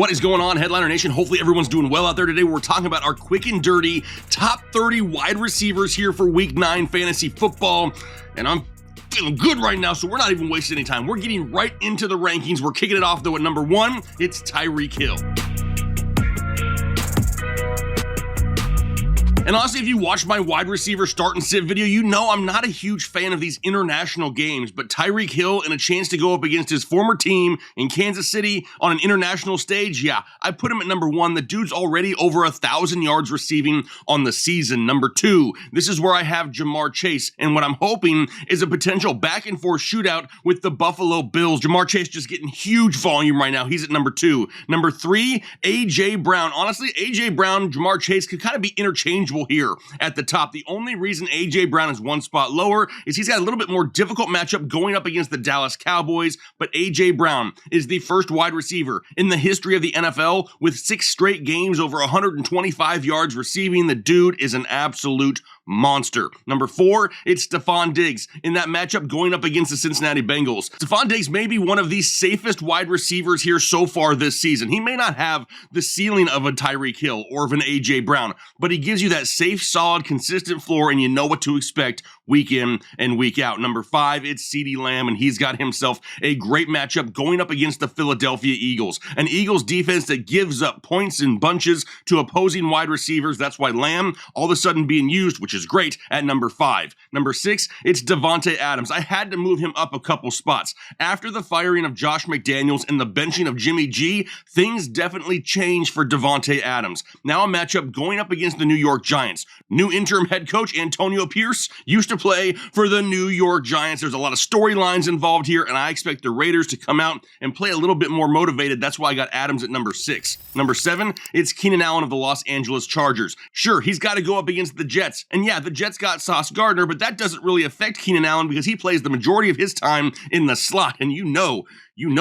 What is going on, Headliner Nation? Hopefully everyone's doing well out there today. We're talking about our quick and dirty top 30 wide receivers here for Week 9 fantasy football. And I'm feeling good right now, so we're not even wasting any time. We're getting right into the rankings. We're kicking it off, though, at number 1. It's Tyreek Hill. And honestly, if you watch my wide receiver start and sit video, you know I'm not a huge fan of these international games, but Tyreek Hill and a chance to go up against his former team in Kansas City on an international stage, yeah, I put him at number 1. The dude's already over 1,000 yards receiving on the season. Number 2, this is where I have Ja'Marr Chase, and what I'm hoping is a potential back and forth shootout with the Buffalo Bills. Ja'Marr Chase just getting huge volume right now. He's at number 2. Number 3, A.J. Brown. Honestly, A.J. Brown, Ja'Marr Chase could kind of be interchangeable here at the top. The only reason A.J. Brown is one spot lower is he's got a little bit more difficult matchup going up against the Dallas Cowboys, but A.J. Brown is the first wide receiver in the history of the NFL with 6 straight games over 125 yards receiving. The dude is an absolute monster. Number 4, it's Stefon Diggs in that matchup going up against the Cincinnati Bengals. Stefon Diggs may be one of the safest wide receivers here so far this season. He may not have the ceiling of a Tyreek Hill or of an A.J. Brown, but he gives you that safe, solid, consistent floor, and you know what to expect week in and week out. Number 5, it's CeeDee Lamb, and he's got himself a great matchup going up against the Philadelphia Eagles. An Eagles defense that gives up points in bunches to opposing wide receivers. That's why Lamb all of a sudden being used, which is great, at number 5. Number 6, it's Davante Adams. I had to move him up a couple spots. After the firing of Josh McDaniels and the benching of Jimmy G, things definitely changed for Davante Adams. Now a matchup going up against the New York Giants. New interim head coach Antonio Pierce used to play for the New York Giants. There's a lot of storylines involved here, and I expect the Raiders to come out and play a little bit more motivated. That's why I got Adams at number 6. Number 7, it's Keenan Allen of the Los Angeles Chargers. Sure, he's got to go up against the Jets, and yeah, the Jets got Sauce Gardner, but that doesn't really affect Keenan Allen because he plays the majority of his time in the slot, and you know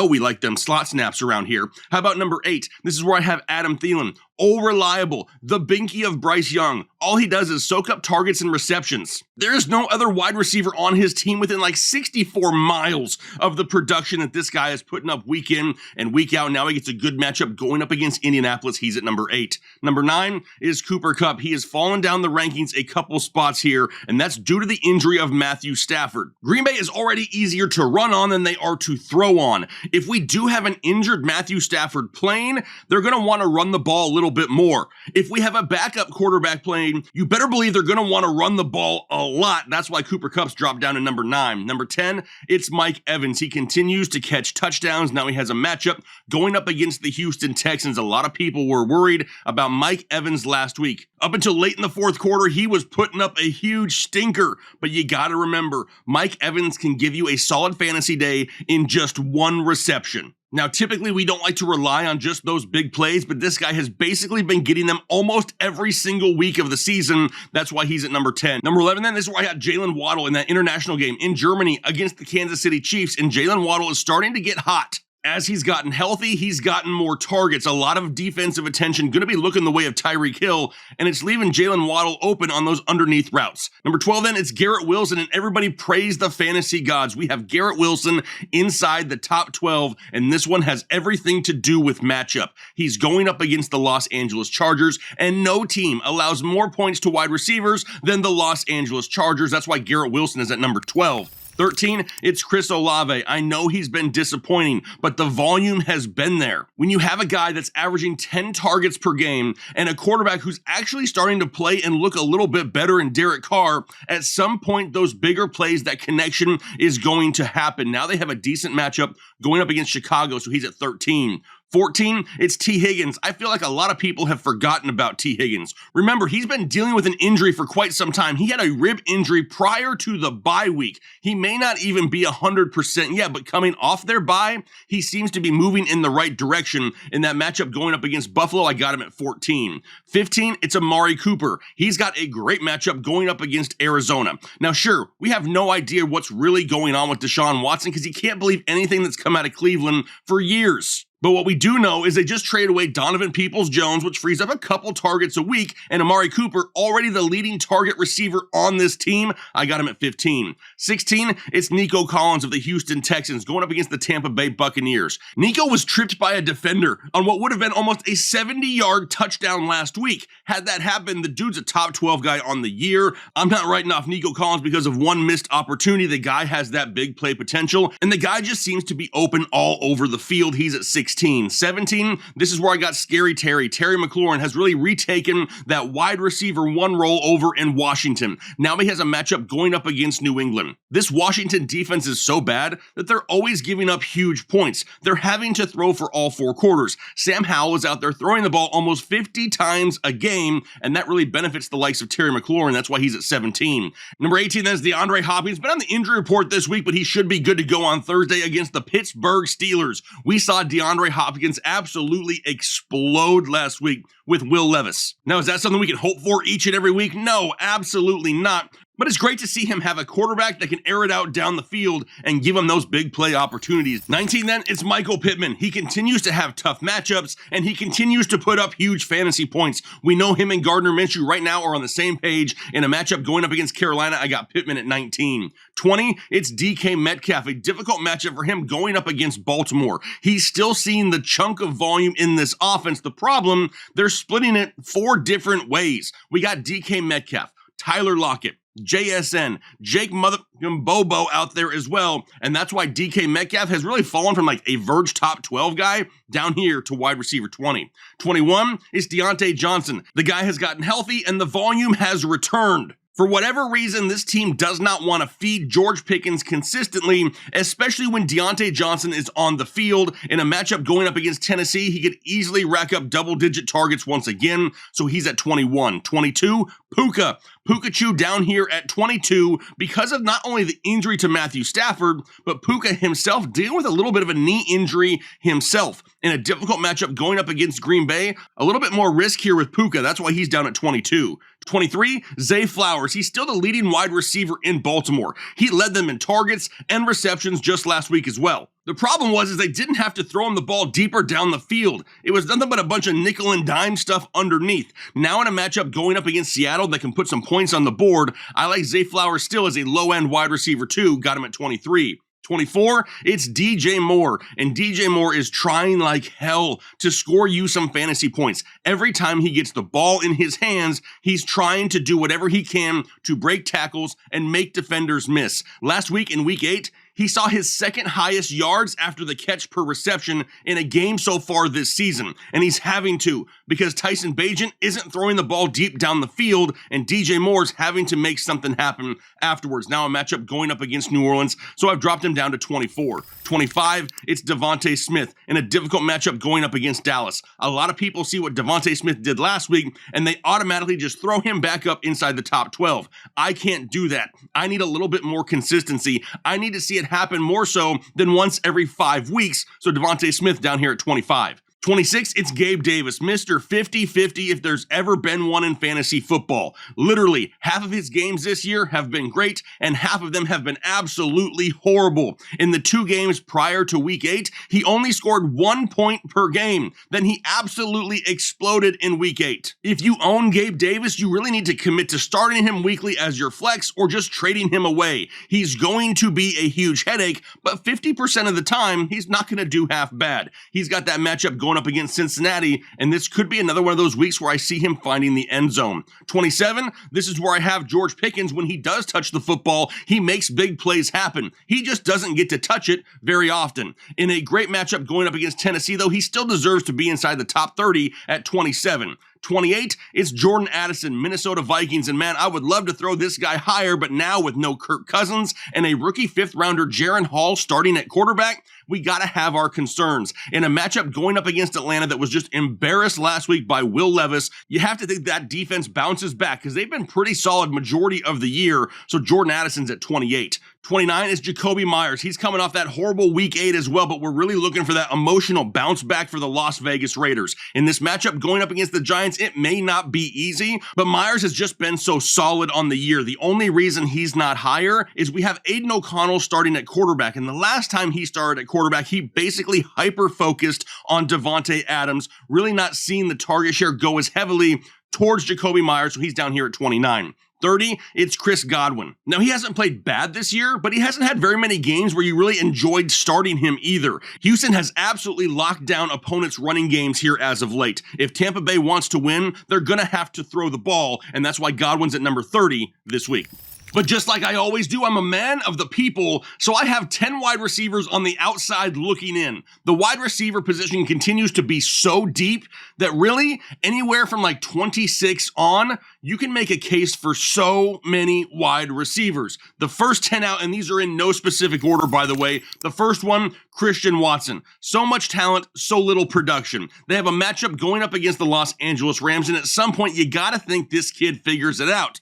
we like them slot snaps around here. How about number 8? This is where I have Adam Thielen. Oh, reliable, the binky of Bryce Young. All he does is soak up targets and receptions. There is no other wide receiver on his team within like 64 miles of the production that this guy is putting up week in and week out. Now he gets a good matchup going up against Indianapolis. He's at number 8. Number 9 is Cooper Kupp. He has fallen down the rankings a couple spots here, and that's due to the injury of Matthew Stafford. Green Bay is already easier to run on than they are to throw on. If we do have an injured Matthew Stafford playing, they're going to want to run the ball a little bit more. If we have a backup quarterback playing, you better believe they're going to want to run the ball a lot. That's why Cooper Kupp's dropped down to number 9. Number 10, it's Mike Evans. He continues to catch touchdowns. Now he has a matchup going up against the Houston Texans. A lot of people were worried about Mike Evans last week. Up until late in the fourth quarter, he was putting up a huge stinker. But you got to remember, Mike Evans can give you a solid fantasy day in just one reception. Now, typically, we don't like to rely on just those big plays, but this guy has basically been getting them almost every single week of the season. That's why he's at number 10. Number 11, then, this is where I got Jalen Waddle in that international game in Germany against the Kansas City Chiefs, and Jalen Waddle is starting to get hot. As he's gotten healthy, he's gotten more targets. A lot of defensive attention going to be looking the way of Tyreek Hill, and it's leaving Jalen Waddle open on those underneath routes. Number 12, then, it's Garrett Wilson, and everybody praise the fantasy gods. We have Garrett Wilson inside the top 12, and this one has everything to do with matchup. He's going up against the Los Angeles Chargers, and no team allows more points to wide receivers than the Los Angeles Chargers. That's why Garrett Wilson is at number 12. 13, it's Chris Olave. I know he's been disappointing, but the volume has been there. When you have a guy that's averaging 10 targets per game and a quarterback who's actually starting to play and look a little bit better in Derek Carr, at some point, those bigger plays, that connection is going to happen. Now they have a decent matchup going up against Chicago, so he's at 13. 14, it's T. Higgins. I feel like a lot of people have forgotten about T. Higgins. Remember, he's been dealing with an injury for quite some time. He had a rib injury prior to the bye week. He may not even be 100% yet, but coming off their bye, he seems to be moving in the right direction. In that matchup going up against Buffalo, I got him at 14. 15, it's Amari Cooper. He's got a great matchup going up against Arizona. Now, sure, we have no idea what's really going on with Deshaun Watson because he can't believe anything that's come out of Cleveland for years. But what we do know is they just traded away Donovan Peoples-Jones, which frees up a couple targets a week, and Amari Cooper, already the leading target receiver on this team, I got him at 15. 16, it's Nico Collins of the Houston Texans going up against the Tampa Bay Buccaneers. Nico was tripped by a defender on what would have been almost a 70-yard touchdown last week. Had that happened, the dude's a top 12 guy on the year. I'm not writing off Nico Collins because of one missed opportunity. The guy has that big play potential, and the guy just seems to be open all over the field. He's at 16. 17, this is where I got Scary Terry. Terry McLaurin has really retaken that wide receiver one role over in Washington. Now he has a matchup going up against New England. This Washington defense is so bad that they're always giving up huge points. They're having to throw for all 4 quarters. Sam Howell is out there throwing the ball almost 50 times a game, and that really benefits the likes of Terry McLaurin. That's why he's at 17. Number 18, that is DeAndre Hopkins. Been on the injury report this week, but he should be good to go on Thursday against the Pittsburgh Steelers. We saw DeAndre Hopkins absolutely explode last week with Will Levis. Now, is that something we can hope for each and every week? No, absolutely not. But it's great to see him have a quarterback that can air it out down the field and give him those big play opportunities. 19 then, it's Michael Pittman. He continues to have tough matchups, and he continues to put up huge fantasy points. We know him and Gardner Minshew right now are on the same page in a matchup going up against Carolina. I got Pittman at 19. 20, it's DK Metcalf, a difficult matchup for him going up against Baltimore. He's still seeing the chunk of volume in this offense. The problem, they're splitting it 4 different ways. We got DK Metcalf, Tyler Lockett, JSN, Jake Bobo out there as well, and that's why DK Metcalf has really fallen from like a Verge top 12 guy down here to wide receiver 20. 21 is Deontay Johnson. The guy has gotten healthy and the volume has returned. For whatever reason, this team does not want to feed George Pickens consistently, especially when Deontay Johnson is on the field. In a matchup going up against Tennessee, he could easily rack up double-digit targets once again, so he's at 21. 22, Puka. Pukachu down here at 22 because of not only the injury to Matthew Stafford, but Puka himself dealing with a little bit of a knee injury himself. In a difficult matchup going up against Green Bay, a little bit more risk here with Puka. That's why he's down at 22. 23, Zay Flowers. He's still the leading wide receiver in Baltimore. He led them in targets and receptions just last week as well. The problem was they didn't have to throw him the ball deeper down the field. It was nothing but a bunch of nickel and dime stuff underneath. Now in a matchup going up against Seattle that can put some points on the board, I like Zay Flowers still as a low-end wide receiver too. Got him at 23. 24, it's DJ Moore, and DJ Moore is trying like hell to score you some fantasy points. Every time he gets the ball in his hands, he's trying to do whatever he can to break tackles and make defenders miss. Last week in week 8, he saw his second highest yards after the catch per reception in a game so far this season, and he's having to because Tyson Bagent isn't throwing the ball deep down the field, and DJ Moore's having to make something happen afterwards. Now a matchup going up against New Orleans, so I've dropped him down to 24. 25, it's Devontae Smith in a difficult matchup going up against Dallas. A lot of people see what Devontae Smith did last week, and they automatically just throw him back up inside the top 12. I can't do that. I need a little bit more consistency. I need to see it happen more so than once every 5 weeks. So Devontae Smith down here at 25. 26, it's Gabe Davis, Mr. 50-50 if there's ever been one in fantasy football. Literally, half of his games this year have been great, and half of them have been absolutely horrible. In the 2 games prior to week 8, he only scored 1 point per game. Then he absolutely exploded in week 8. If you own Gabe Davis, you really need to commit to starting him weekly as your flex or just trading him away. He's going to be a huge headache, but 50% of the time, he's not going to do half bad. He's got that matchup going up against Cincinnati, and this could be another one of those weeks where I see him finding the end zone. 27, this is where I have George Pickens. When he does touch the football, he makes big plays happen. He just doesn't get to touch it very often. In a great matchup going up against Tennessee, though, he still deserves to be inside the top 30 at 27. 28, it's Jordan Addison, Minnesota Vikings, and man, I would love to throw this guy higher, but now with no Kirk Cousins and a rookie 5th-rounder Jaren Hall starting at quarterback, we gotta have our concerns. In a matchup going up against Atlanta that was just embarrassed last week by Will Levis, you have to think that defense bounces back because they've been pretty solid majority of the year, so Jordan Addison's at 28. 29 is Jacoby Myers. He's coming off that horrible week 8 as well, but we're really looking for that emotional bounce back for the Las Vegas Raiders. In this matchup going up against the Giants, it may not be easy, but Myers has just been so solid on the year. The only reason he's not higher is we have Aiden O'Connell starting at quarterback, and the last time he started at quarterback, quarterback, he basically hyper-focused on Davante Adams, really not seeing the target share go as heavily towards Jakobi Meyers, so he's down here at 29. 30, it's Chris Godwin. Now, he hasn't played bad this year, but he hasn't had very many games where you really enjoyed starting him either. Houston has absolutely locked down opponents' running games here as of late. If Tampa Bay wants to win, they're going to have to throw the ball, and that's why Godwin's at number 30 this week. But just like I always do, I'm a man of the people, so I have 10 wide receivers on the outside looking in. The wide receiver position continues to be so deep that really anywhere from like 26 on, you can make a case for so many wide receivers. The first 10 out, and these are in no specific order, by the way. The first one, Christian Watson. So much talent, so little production. They have a matchup going up against the Los Angeles Rams, and at some point, you gotta think this kid figures it out.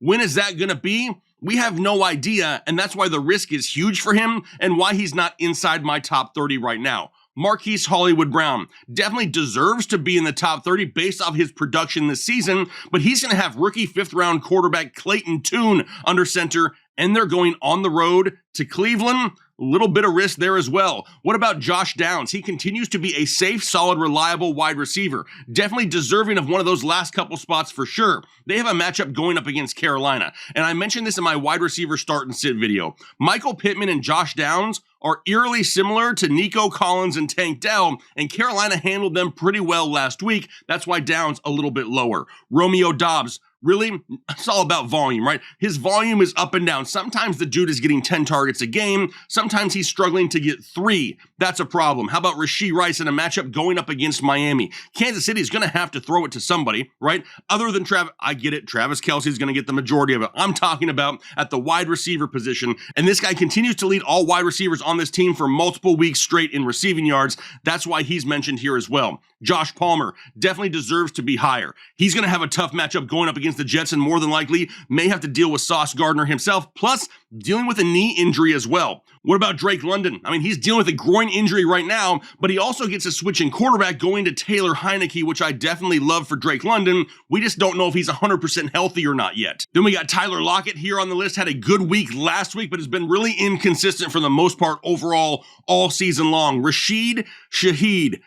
When is that going to be? We have no idea, and that's why the risk is huge for him and why he's not inside my top 30 right now. Marquise Hollywood Brown definitely deserves to be in the top 30 based off his production this season, but he's going to have rookie 5th-round quarterback Clayton Tune under center, and they're going on the road to Cleveland. A little bit of risk there as well. What about Josh Downs? He continues to be a safe, solid, reliable wide receiver. Definitely deserving of one of those last couple spots for sure. They have a matchup going up against Carolina. And I mentioned this in my wide receiver start and sit video. Michael Pittman and Josh Downs are eerily similar to Nico Collins and Tank Dell, and Carolina handled them pretty well last week. That's why Downs a little bit lower. Romeo Doubs. Really, it's all about volume, right? His volume is up and down. Sometimes the dude is getting 10 targets a game. Sometimes he's struggling to get 3. That's a problem. How about Rashee Rice in a matchup going up against Miami? Kansas City is going to have to throw it to somebody, right? Other than Travis, I get it. Travis Kelce is going to get the majority of it. I'm talking about at the wide receiver position. And this guy continues to lead all wide receivers on this team for multiple weeks straight in receiving yards. That's why he's mentioned here as well. Josh Palmer definitely deserves to be higher. He's going to have a tough matchup going up against the Jets and more than likely may have to deal with Sauce Gardner himself, plus dealing with a knee injury as well. What about Drake London? I mean, he's dealing with a groin injury right now, but he also gets a switch in quarterback going to Taylor Heineke, which I definitely love for Drake London. We just don't know if he's 100% healthy or not yet. Then we got Tyler Lockett here on the list. Had a good week last week, but has been really inconsistent for the most part overall all season long. Rashid Shaheed.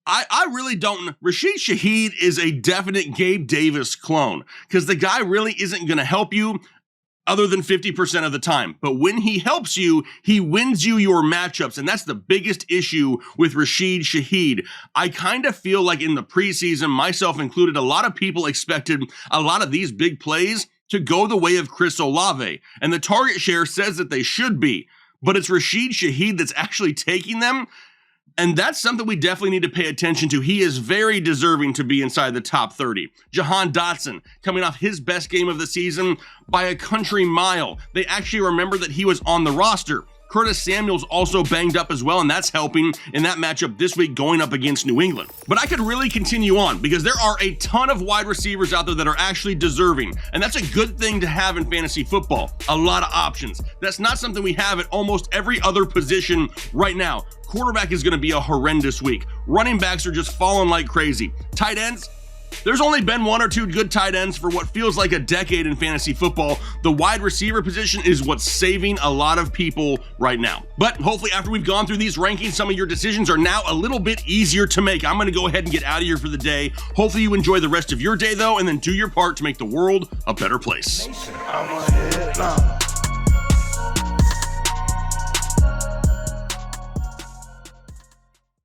I really don't. Rashid Shaheed is a definite Gabe Davis clone because the guy really isn't going to help you other than 50% of the time. But when he helps you, he wins you your matchups. And that's the biggest issue with Rashid Shaheed. I kind of feel like in the preseason, myself included, a lot of people expected a lot of these big plays to go the way of Chris Olave. And the target share says that they should be. But it's Rashid Shaheed that's actually taking them. And that's something we definitely need to pay attention to. He is very deserving to be inside the top 30. Jahan Dotson, coming off his best game of the season by a country mile. They actually remember that he was on the roster. Curtis Samuel's also banged up as well, and that's helping in that matchup this week going up against New England. But I could really continue on because there are a ton of wide receivers out there that are actually deserving, and that's a good thing to have in fantasy football. A lot of options. That's not something we have at almost every other position right now. Quarterback is going to be a horrendous week. Running backs are just falling like crazy. Tight ends, there's only been 1 or 2 good tight ends for what feels like a decade in fantasy football. The wide receiver position is what's saving a lot of people right now. But hopefully after we've gone through these rankings, some of your decisions are now a little bit easier to make. I'm going to go ahead and get out of here for the day. Hopefully you enjoy the rest of your day though, and then do your part to make the world a better place. I'm a headliner.